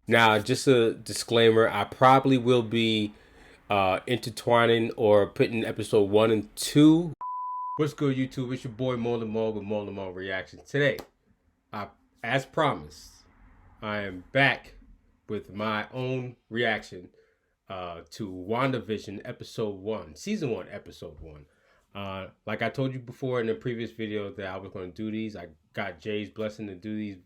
Now, just a disclaimer, I probably will be intertwining or putting episode 1 and 2. What's good, YouTube? It's your boy Maaly Maal with MaalyMaalReactions. Today, as promised, I am back with my own reaction to WandaVision episode 1, season 1, episode 1. Like I told you before in the previous video that I was going to do these. I got Jay's blessing to do these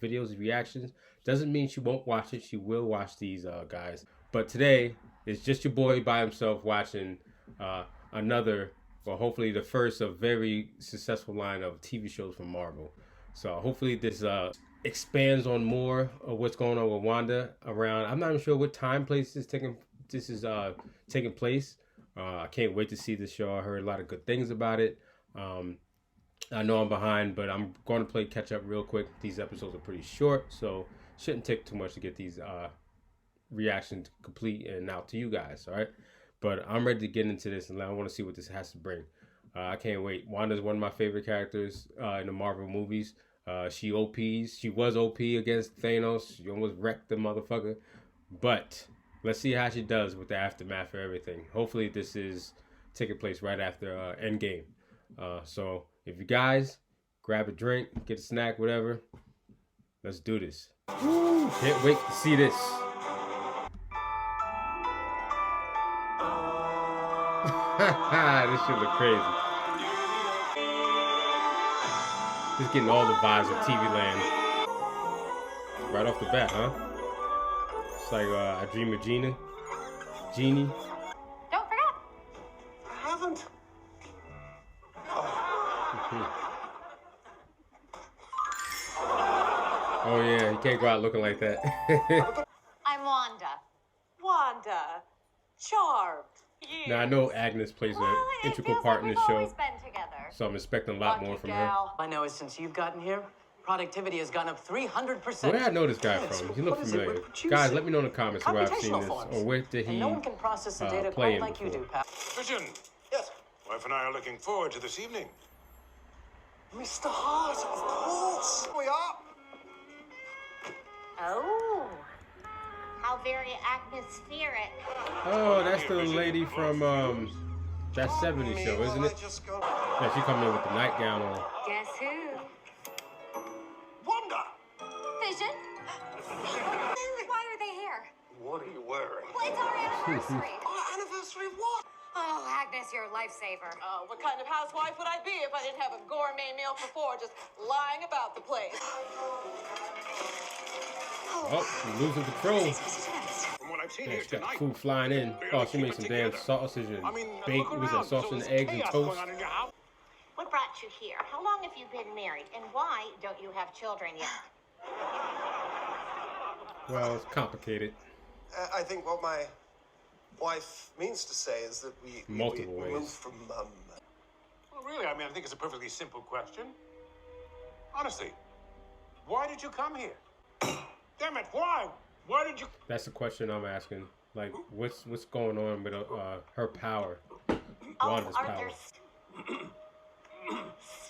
videos, reactions. Doesn't mean she won't watch it. She will watch these, guys. But today, it's just your boy by himself watching another, well, hopefully the first of very successful line of TV shows from Marvel. So hopefully this expands on more of what's going on with Wanda around. I'm not even sure what time place this is taking place. I can't wait to see this show. I heard a lot of good things about it. I know I'm behind, but I'm going to play catch up real quick. These episodes are pretty short, so shouldn't take too much to get these reactions complete and out to you guys. All right, but I'm ready to get into this, and I want to see what this has to bring. I can't wait. Wanda's one of my favorite characters in the Marvel movies. She was OP against Thanos. She almost wrecked the motherfucker, but let's see how she does with the aftermath of everything. Hopefully this is taking place right after Endgame. So if you guys grab a drink, get a snack, whatever, let's do this. Woo, can't wait to see this. This shit look crazy. Just getting all the vibes of TV land. Right off the bat, huh? It's like I Dream of Genie. Don't forget. I haven't. Oh yeah, you can't go out looking like that. I'm Wanda. Wanda. Charmed. Now I know Agnes plays an integral part in this show, Always been together. so I'm expecting a lot more from her. I know since you've gotten here, productivity has gone up 300%. Where did I know this guy from? He looked familiar. Guys, let me know in the comments where I've seen this, or where did he no one can process the data play quite in like you do, before. pal. Vision. Yes. Wife and I are looking forward to this evening. Mr. Hart, of course. We are. Oh, how very atmospheric. Oh, that's the lady from that 70s show, isn't it? Yeah, she coming in with the nightgown on. Guess who? Wanda. Vision? Why are they here? What are you wearing? Well, it's our anniversary. Our anniversary of what? Oh, Agnes, you're a lifesaver. What kind of housewife would I be if I didn't have a gourmet meal for four just lying about the place? Oh, she's losing control. From what I've seen Yeah, here she got tonight, food flying in. Oh, she made some damn sausage and baked, was that sausage and eggs and toast? What brought you here? How long have you been married? And why don't you have children yet? Well, it's complicated. I think what my wife means to say is that we Multiple ways. moved from Well, really, I mean, I think it's a perfectly simple question. Honestly, why did you come here? Damn it, why? Why did you... That's the question I'm asking. Like, what's going on with her power? Oh, Wanda's power. Arthur.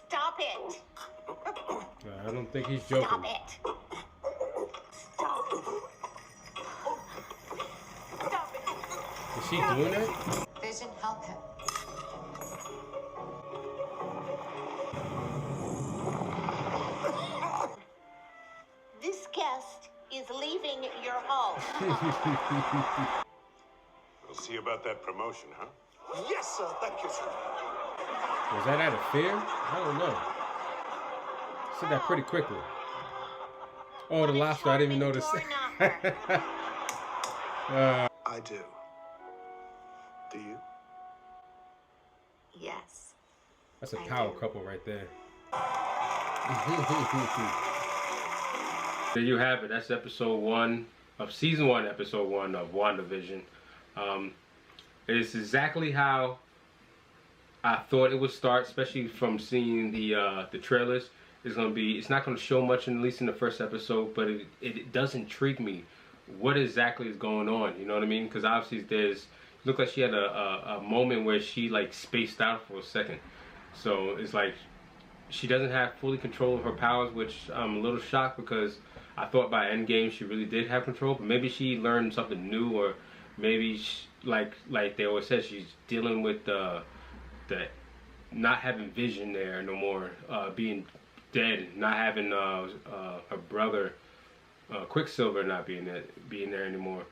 Stop it. I don't think he's Stop joking. it. Stop. Stop it. Is she doing that? Vision, help him. This guest is leaving your home. We'll see about that promotion, huh? Yes, sir. Thank you, sir. Was that out of fear? I don't know. Said that pretty quickly. Oh, the lobster, I didn't even notice. I do. Do you? Yes. That's a I power do. couple right there. There you have it. That's episode 1 of season 1, episode 1 of WandaVision. It's exactly how I thought it would start, especially from seeing the trailers. It's not gonna show much, at least in the first episode, but it does intrigue me. What exactly is going on? You know what I mean? Because obviously it looked like she had a moment where she like spaced out for a second. So it's like she doesn't have fully control of her powers, which I'm a little shocked because I thought by Endgame she really did have control. But maybe she learned something new, or maybe she, like they always said, she's dealing with the not having vision there no more, being dead, not having her brother Quicksilver not being there anymore.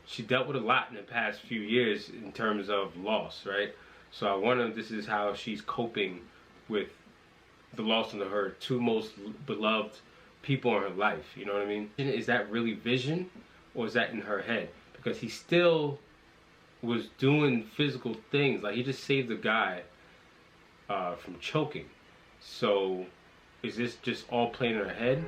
She dealt with a lot in the past few years in terms of loss, right? So I wonder if this is how she's coping with the loss of her two most beloved people in her life. You know what I mean? Is that really vision, or is that in her head? Because he still was doing physical things. Like, he just saved the guy from choking. So is this just all playing in her head?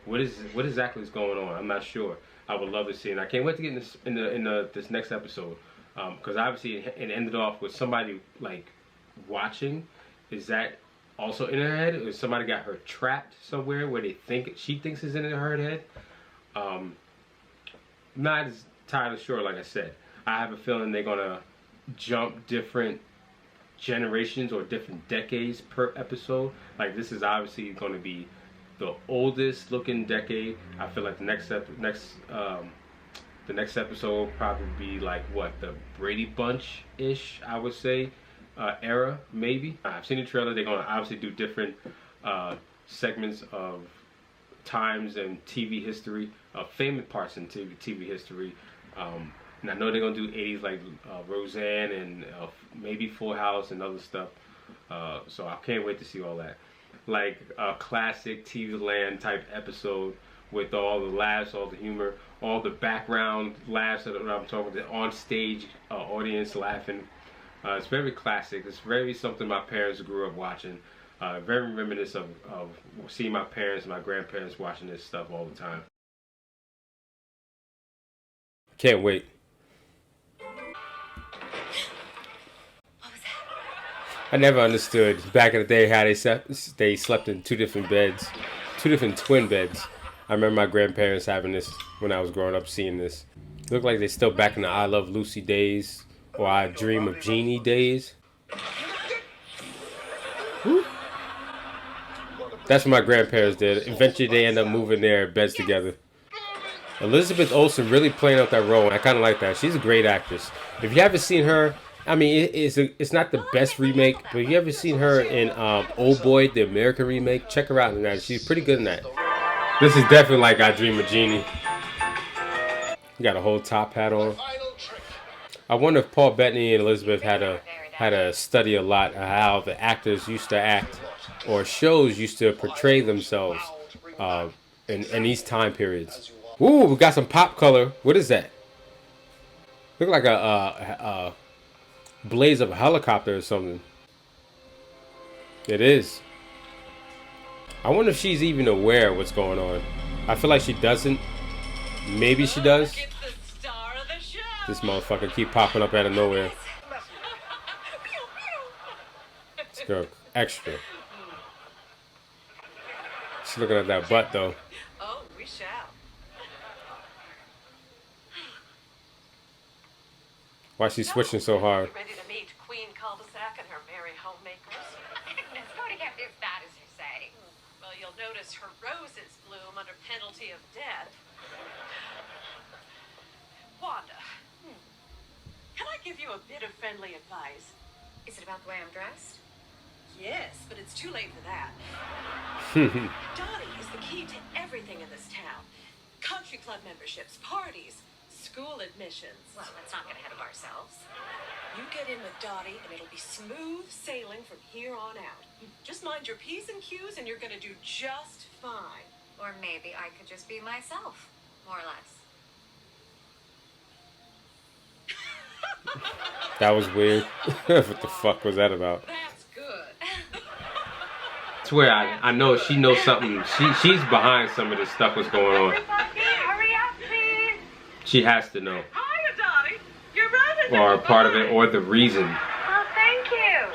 What exactly is going on? I'm not sure. I would love to see it. And I can't wait to get in this next episode, because obviously it ended off with somebody like watching. Is that also in her head, or somebody got her trapped somewhere where she thinks is in her head? Not as entirely sure. Like I said, I have a feeling they're gonna jump different generations or different decades per episode. Like, this is obviously going to be the oldest looking decade. I feel like the next episode will probably be like what, the Brady Bunch ish, I would say, era maybe. I've seen the trailer. They're going to obviously do different segments of times and TV history, famous parts in TV history. And I know they're going to do 80s like Roseanne and maybe Full House and other stuff. So I can't wait to see all that. Like a classic TV Land type episode with all the laughs, all the humor, all the background laughs that I'm talking about, the on stage audience laughing. It's very classic. It's very something my parents grew up watching. Very reminiscent of seeing my parents and my grandparents watching this stuff all the time. Can't wait. I never understood back in the day how they slept in two different beds, two different twin beds. I remember my grandparents having this when I was growing up, seeing this. It looked like they still back in the I Love Lucy days, or I Dream of Jeannie days. Woo. That's what my grandparents did. Eventually they end up moving their beds together. Elizabeth Olsen really playing out that role. I kind of like that. She's a great actress. If you haven't seen her, I mean, it's not the best remake, but if you ever seen her in Old Boy, the American remake, check her out in that. She's pretty good in that. This is definitely like I Dream of Jeannie. You got a whole top hat on. I wonder if Paul Bettany and Elizabeth had to study a lot of how the actors used to act, or shows used to portray themselves in these time periods. Ooh, we got some pop color. What is that? Look like a blaze of a helicopter or something. It is. I wonder if she's even aware of what's going on. I feel like she doesn't. Maybe she does. This motherfucker keep popping up out of nowhere. This girl extra. She's looking at that butt though. Oh, we shall. Why is she switching so hard? Ready to meet Queen Cul-de-sac and her merry homemakers? It's going to get as bad as you say. Well, you'll notice her roses bloom under penalty of death. Wanda, can I give you a bit of friendly advice? Is it about the way I'm dressed? Yes, but it's too late for that. Dottie is the key to everything in this town. Country club memberships, parties, school admissions. Well, let's not get ahead of ourselves. You get in with Dottie and it'll be smooth sailing from here on out. Just mind your P's and Q's and you're gonna do just fine. Or maybe I could just be myself, more or less. That was weird. What the fuck was that about? That's good. I swear, I know she knows something. She's behind some of this stuff that's going on. Hurry up, please. She has to know. Hiya, Dottie. You're right. Or a part of it, or the reason. Well, thank you.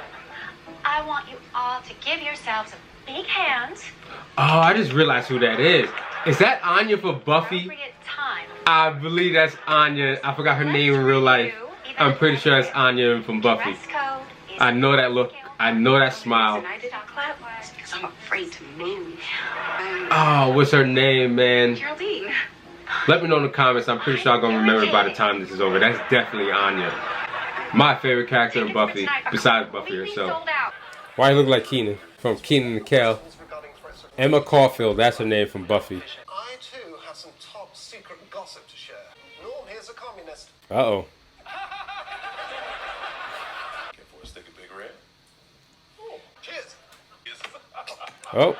I want you all to give yourselves a big hand. Oh, I just realized who that is. Is that Anya for Buffy? Appropriate time. I believe that's Anya. I forgot her name in real life. I'm pretty sure that's Anya from Buffy. Dress code is I know that look. I know that smile. United Club. Because I'm afraid to move. Oh, what's her name, man? Geraldine. Let me know in the comments. I'm pretty sure I'm gonna remember by the time this is over. That's definitely Anya. My favorite character in Buffy, besides Buffy herself. Why you look like Keenan from Keenan and Kel? Emma Caulfield, that's her name from Buffy. I too have some top secret gossip to share. Norm here's a communist. Uh-oh. Careful, stick a big red. Oh, cheers. Oh.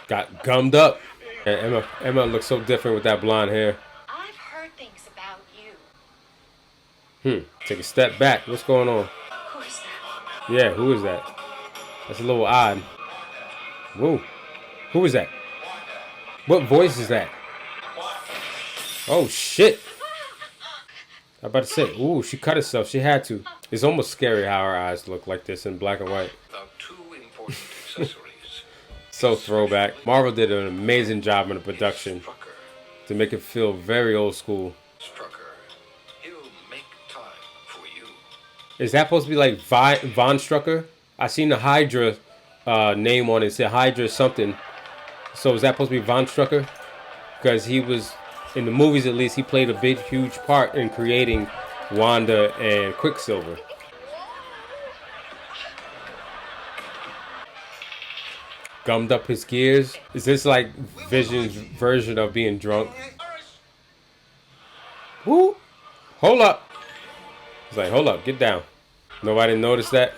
Got gummed up. And Emma looks so different with that blonde hair. I've heard things about you. Take a step back. What's going on? Who is that? Yeah, who is that? That's a little odd. Whoa. Who is that? What voice is that? Oh, shit. I'm about to say, ooh, she cut herself. She had to. It's almost scary how her eyes look like this in black and white. Two important accessories. So throwback. Marvel did an amazing job in the production to make it feel very old school. Strucker, he'll make time for you. Is that supposed to be like Von Strucker? I seen the Hydra name on it. It said Hydra something. So is that supposed to be Von Strucker? Because he was, in the movies at least, he played a big, huge part in creating Wanda and Quicksilver. Gummed up his gears. Is this like Vision's version of being drunk? Woo! Hold up. He's like, hold up, get down. Nobody noticed that?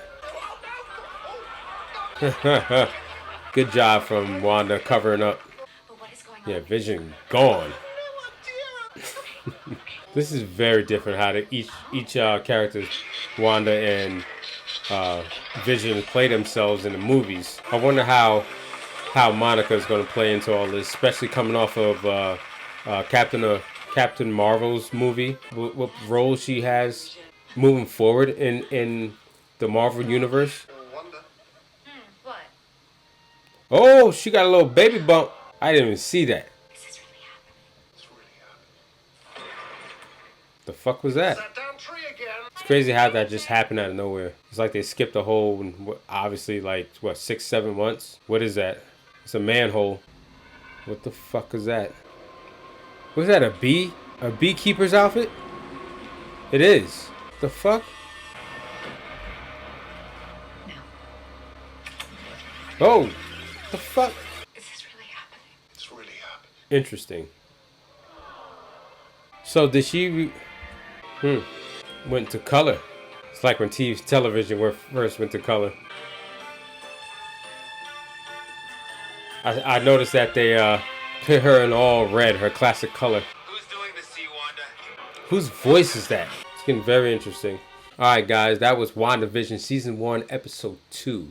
Good job from Wanda covering up. But what is going Yeah, on? Vision gone. This is very different how each characters, Wanda and Vision, play themselves in the movies. I wonder how Monica is going to play into all this, especially coming off of Captain Marvel's movie. What role she has moving forward in the Marvel universe. Wonder. What? Oh, she got a little baby bump. I didn't even see that. Is this really happening? It's really happening. The fuck was that? That damn tree again. It's crazy how that just happened out of nowhere. It's like they skipped a whole, obviously, like, what, 6-7 months? What is that? It's a manhole. What the fuck is that? Was that a bee? A beekeeper's outfit? It is. The fuck? No. Oh, the fuck? Is this really happening? It's really happening. Interesting. So did she... Went to color. It's like when television first went to color. I noticed that they put her in all red, her classic color. Who's doing the sea, Wanda? Whose voice is that? It's getting very interesting. Alright guys, that was WandaVision Season 1, Episode 2.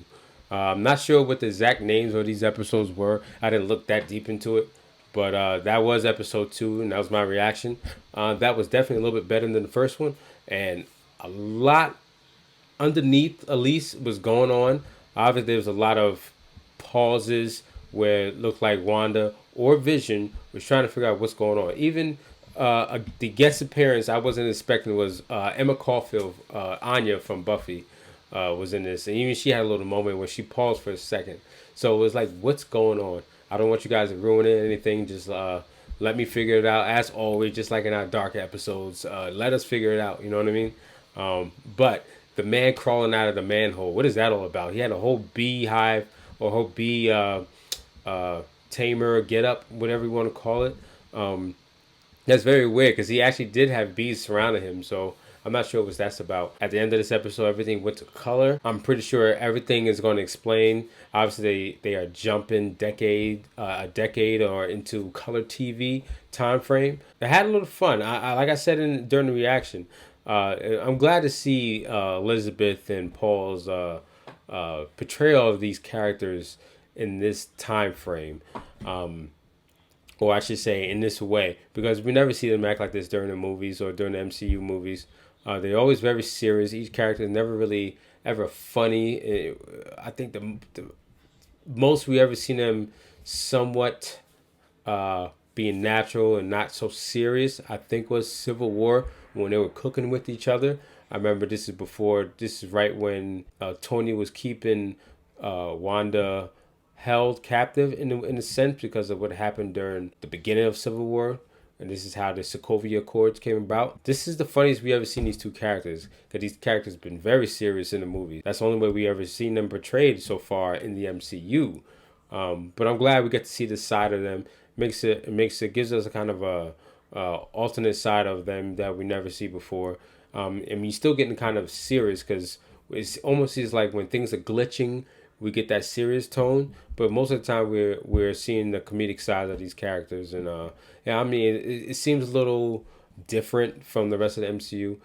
I'm not sure what the exact names of these episodes were. I didn't look that deep into it. But that was Episode 2, and that was my reaction. That was definitely a little bit better than the first one. And a lot underneath, at least, was going on. Obviously, there was a lot of pauses where it looked like Wanda or Vision was trying to figure out what's going on. Even the guest appearance I wasn't expecting was Emma Caulfield, Anya from Buffy, was in this. And even she had a little moment where she paused for a second. So it was like, what's going on? I don't want you guys to ruin anything. Just let me figure it out. As always, just like in our dark episodes, let us figure it out. You know what I mean? But the man crawling out of the manhole, what is that all about? He had a whole beehive or whole bee tamer, get up, whatever you want to call it. That's very weird because he actually did have bees surrounding him. So I'm not sure what that's about. At the end of this episode, everything went to color. I'm pretty sure everything is going to explain. Obviously, they are jumping a decade or into color TV time frame. They had a little fun. I like I said during the reaction, I'm glad to see Elizabeth and Paul's portrayal of these characters in this time frame. Or I should say in this way, because we never see them act like this during the movies or during the MCU movies. They're always very serious. Each character is never really ever funny. I think the most we ever seen them somewhat being natural and not so serious, I think, was Civil War when they were cooking with each other. I remember this is right when Tony was keeping Wanda held captive in a sense because of what happened during the beginning of Civil War. And this is how the Sokovia Accords came about. This is the funniest we ever seen these two characters, because these characters have been very serious in the movie. That's the only way we ever seen them portrayed so far in the MCU. But I'm glad we get to see this side of them. Gives us a kind of a alternate side of them that we never see before. And we still getting kind of serious, because it's almost like when things are glitching, we get that serious tone, but most of the time we're seeing the comedic side of these characters, and yeah, I mean it seems a little different from the rest of the MCU.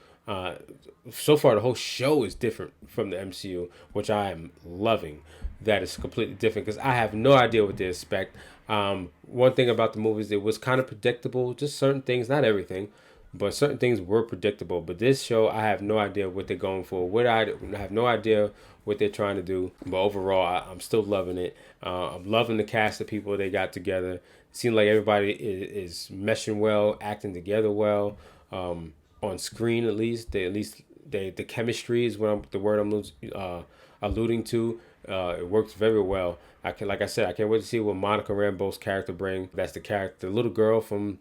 So far, the whole show is different from the MCU, which I am loving. That is completely different because I have no idea what to expect. One thing about the movies, it was kind of predictable, just certain things, not everything. But certain things were predictable. But this show, I have no idea what they're going for. I have no idea what they're trying to do. But overall, I'm still loving it. I'm loving the cast of people they got together. It seems like everybody is meshing well, acting together well. On screen, at least. The chemistry is the word I'm alluding to. It works very well. Like I said, I can't wait to see what Monica Rambeau's character brings. That's the little girl from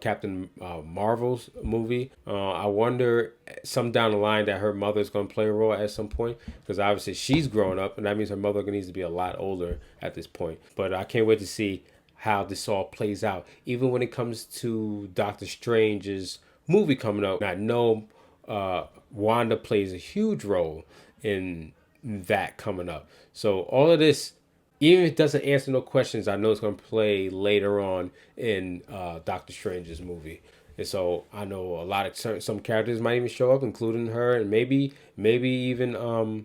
Captain Marvel's movie. I wonder some down the line that her mother's going to play a role at some point, because obviously she's grown up, and that means her mother needs to be a lot older at this point. But I can't wait to see how this all plays out. Even when it comes to Doctor Strange's movie coming up, I know Wanda plays a huge role in that coming up. So all of this, even if it doesn't answer no questions, I know it's going to play later on in Doctor Strange's movie. And so I know a lot of some characters might even show up, including her, and maybe even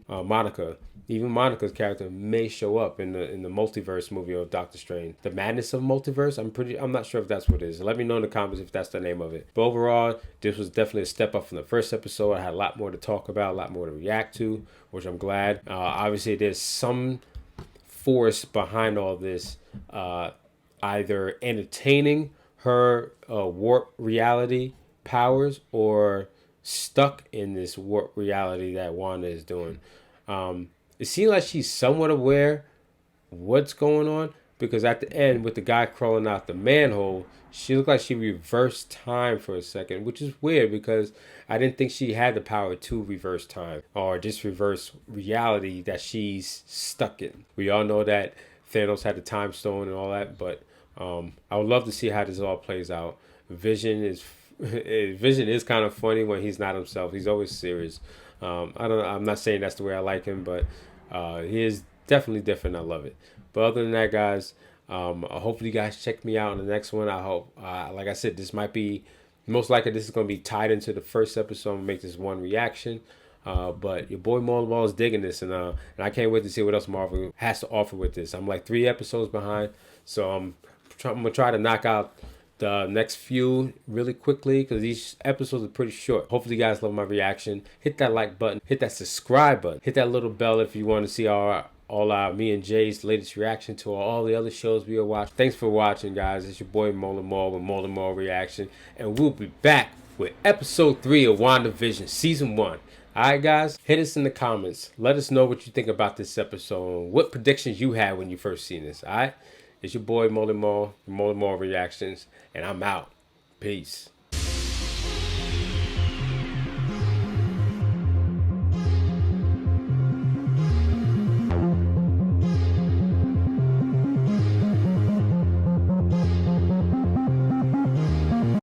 Monica. Even Monica's character may show up in the multiverse movie of Doctor Strange. The Madness of Multiverse? I'm not sure if that's what it is. Let me know in the comments if that's the name of it. But overall, this was definitely a step up from the first episode. I had a lot more to talk about, a lot more to react to, which I'm glad. Obviously, there's some force behind all this, either entertaining her warp reality powers or stuck in this warp reality that Wanda is doing. It seems like she's somewhat aware of what's going on, because at the end, with the guy crawling out the manhole, she looked like she reversed time for a second, which is weird because I didn't think she had the power to reverse time or just reverse reality that she's stuck in. We all know that Thanos had the time stone and all that, but I would love to see how this all plays out. Vision is kind of funny when he's not himself. He's always serious. I'm not saying that's the way I like him, but he is definitely different. I love it. But other than that, guys, hopefully you guys check me out on the next one. I hope, like I said, this might be, most likely this is going to be tied into the first episode. I'm going to make this one reaction. But your boy Maal is digging this, and I can't wait to see what else Marvel has to offer with this. I'm like 3 episodes behind, so I'm going to try to knock out the next few really quickly, because these episodes are pretty short. Hopefully you guys love my reaction. Hit that like button, hit that subscribe button, hit that little bell if you want to see all our me and Jay's latest reaction to all the other shows we are watching. Thanks for watching, guys. It's your boy Maaly with MaalyMaalReaction, and we'll be back with episode 3 of WandaVision season 1. Alright, guys, hit us in the comments. Let us know what you think about this episode and what predictions you had when you first seen this. Alright, it's your boy Maaly with MaalyMaalReactions, and I'm out. Peace.